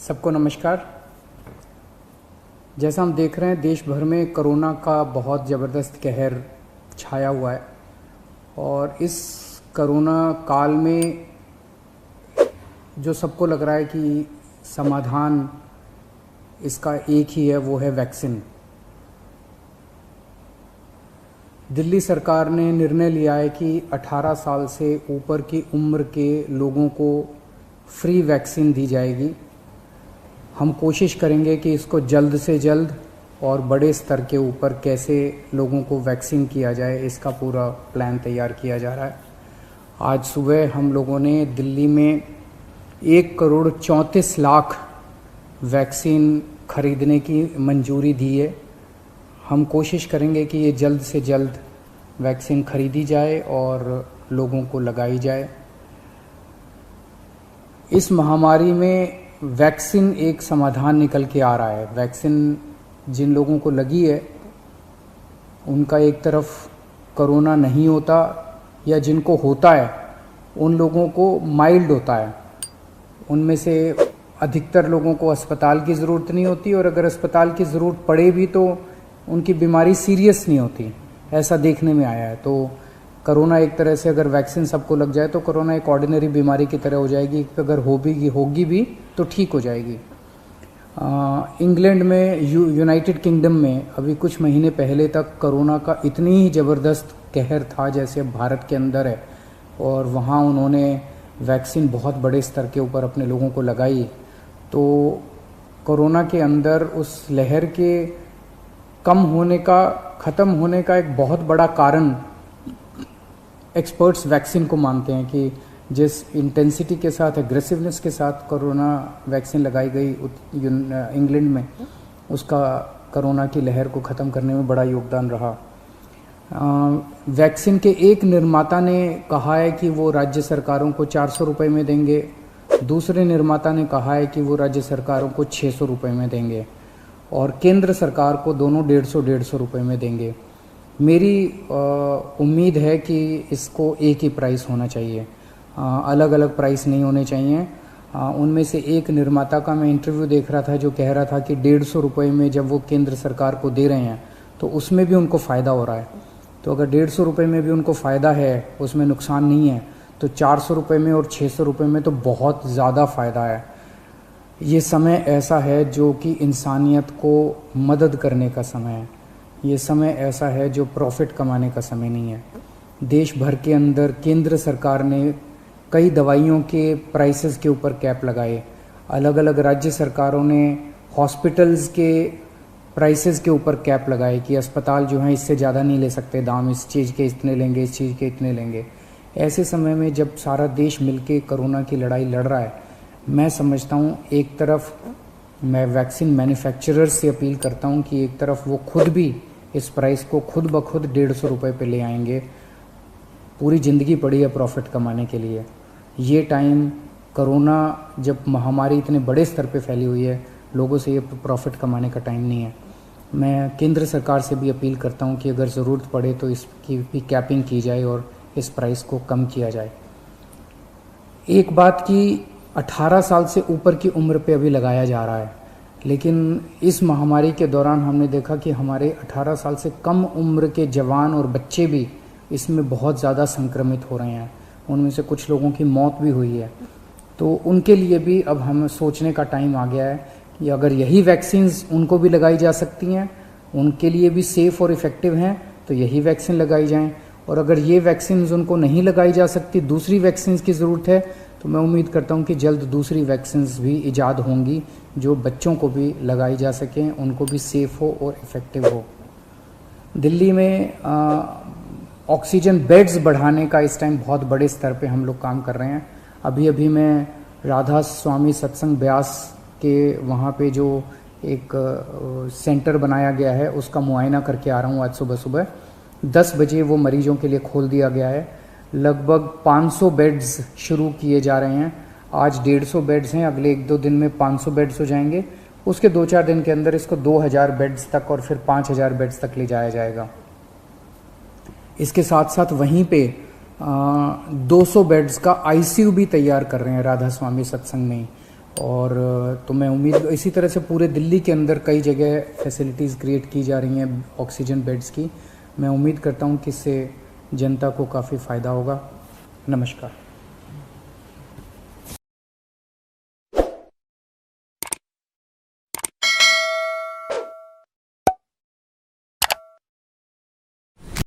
सबको नमस्कार। जैसा हम देख रहे हैं देश भर में कोरोना का बहुत ज़बरदस्त कहर छाया हुआ है और इस कोरोना काल में जो सबको लग रहा है कि समाधान इसका एक ही है, वो है वैक्सीन। दिल्ली सरकार ने निर्णय लिया है कि 18 साल से ऊपर की उम्र के लोगों को फ्री वैक्सीन दी जाएगी। हम कोशिश करेंगे कि इसको जल्द से जल्द और बड़े स्तर के ऊपर कैसे लोगों को वैक्सीन किया जाए, इसका पूरा प्लान तैयार किया जा रहा है। आज सुबह हम लोगों ने दिल्ली में 1,34,00,000 वैक्सीन खरीदने की मंजूरी दी है। हम कोशिश करेंगे कि ये जल्द से जल्द वैक्सीन खरीदी जाए और लोगों को लगाई जाए। इस महामारी में वैक्सीन एक समाधान निकल के आ रहा है। वैक्सीन जिन लोगों को लगी है उनका एक तरफ कोरोना नहीं होता, या जिनको होता है उन लोगों को माइल्ड होता है। उनमें से अधिकतर लोगों को अस्पताल की ज़रूरत नहीं होती, और अगर अस्पताल की ज़रूरत पड़े भी तो उनकी बीमारी सीरियस नहीं होती, ऐसा देखने में आया है। तो कोरोना एक तरह से अगर वैक्सीन सबको लग जाए तो कोरोना एक ऑर्डिनरी बीमारी की तरह हो जाएगी। अगर होगी भी तो ठीक हो जाएगी। इंग्लैंड में, यूनाइटेड किंगडम में अभी कुछ महीने पहले तक कोरोना का इतनी ही ज़बरदस्त कहर था जैसे अब भारत के अंदर है, और वहाँ उन्होंने वैक्सीन बहुत बड़े स्तर के ऊपर अपने लोगों को लगाई। तो कोरोना के अंदर उस लहर के ख़त्म होने का एक बहुत बड़ा कारण एक्सपर्ट्स वैक्सीन को मानते हैं कि जिस इंटेंसिटी के साथ, एग्रेसिवनेस के साथ कोरोना वैक्सीन लगाई गई इंग्लैंड में, उसका कोरोना की लहर को ख़त्म करने में बड़ा योगदान रहा। वैक्सीन के एक निर्माता ने कहा है कि वो राज्य सरकारों को 400 रुपये में देंगे, दूसरे निर्माता ने कहा है कि वो राज्य सरकारों को 600 रुपये में देंगे, और केंद्र सरकार को दोनों 150 रुपये में देंगे। मेरी उम्मीद है कि इसको एक ही प्राइस होना चाहिए, अलग अलग प्राइस नहीं होने चाहिए। उनमें से एक निर्माता का मैं इंटरव्यू देख रहा था जो कह रहा था कि 150 रुपये में जब वो केंद्र सरकार को दे रहे हैं तो उसमें भी उनको फ़ायदा हो रहा है। तो अगर 150 रुपये में भी उनको फ़ायदा है, उसमें नुकसान नहीं है, तो 400 रुपये में और 600 रुपये में तो बहुत ज़्यादा फ़ायदा है। ये समय ऐसा है जो कि इंसानियत को मदद करने का समय है। ये समय ऐसा है जो प्रॉफिट कमाने का समय नहीं है। देश भर के अंदर केंद्र सरकार ने कई दवाइयों के प्राइसेस के ऊपर कैप लगाए। अलग अलग राज्य सरकारों ने हॉस्पिटल्स के प्राइसेस के ऊपर कैप लगाए कि अस्पताल जो हैं इससे ज़्यादा नहीं ले सकते दाम, इस चीज़ के इतने लेंगे, इस चीज़ के इतने लेंगे। ऐसे समय में जब सारा देश मिलके कोरोना की लड़ाई लड़ रहा है, मैं समझता हूँ एक तरफ मैं वैक्सीन मैन्युफैक्चरर्स से अपील करता हूँ कि एक तरफ वो खुद भी इस प्राइस को खुद ब खुद 150 रुपये पे ले आएंगे। पूरी ज़िंदगी पड़ी है प्रॉफिट कमाने के लिए। ये टाइम, कोरोना जब महामारी इतने बड़े स्तर पे फैली हुई है, लोगों से ये प्रॉफिट कमाने का टाइम नहीं है। मैं केंद्र सरकार से भी अपील करता हूँ कि अगर ज़रूरत पड़े तो इसकी भी कैपिंग की जाए और इस प्राइस को कम किया जाए। एक बात कि 18 साल से ऊपर की उम्र पे अभी लगाया जा रहा है, लेकिन इस महामारी के दौरान हमने देखा कि हमारे 18 साल से कम उम्र के जवान और बच्चे भी इसमें बहुत ज़्यादा संक्रमित हो रहे हैं। उनमें से कुछ लोगों की मौत भी हुई है। तो उनके लिए भी अब हमें सोचने का टाइम आ गया है कि अगर यही वैक्सीन्स उनको भी लगाई जा सकती हैं, उनके लिए भी सेफ़ और इफ़ेक्टिव हैं, तो यही वैक्सीन लगाई जाएँ। और अगर ये वैक्सीन्स उनको नहीं लगाई जा सकती, दूसरी वैक्सीन्स की ज़रूरत है, तो मैं उम्मीद करता हूँ कि जल्द दूसरी वैक्सीन्स भी ईजाद होंगी जो बच्चों को भी लगाई जा सकें, उनको भी सेफ़ हो और इफ़ेक्टिव हो। दिल्ली में ऑक्सीजन बेड्स बढ़ाने का इस टाइम बहुत बड़े स्तर पे हम लोग काम कर रहे हैं। अभी मैं राधा स्वामी सत्संग ब्यास के वहाँ पे जो एक सेंटर बनाया गया है उसका मुआयना करके आ रहा हूँ। आज सुबह 10 बजे वो मरीजों के लिए खोल दिया गया है। लगभग 500 बेड्स शुरू किए जा रहे हैं। आज 150 बेड्स हैं, अगले 1-2 दिन में 500 बेड्स हो जाएंगे। उसके 2-4 दिन के अंदर इसको 2000 बेड्स तक और फिर 5000 बेड्स तक ले जाया जाएगा। इसके साथ साथ वहीं पे 200 बेड्स का आईसीयू भी तैयार कर रहे हैं राधा स्वामी सत्संग में। और तो मैं उम्मीद इसी तरह से पूरे दिल्ली के अंदर कई जगह फैसिलिटीज़ क्रिएट की जा रही हैं ऑक्सीजन बेड्स की। मैं उम्मीद करता हूं कि इससे जनता को काफ़ी फ़ायदा होगा। नमस्कार।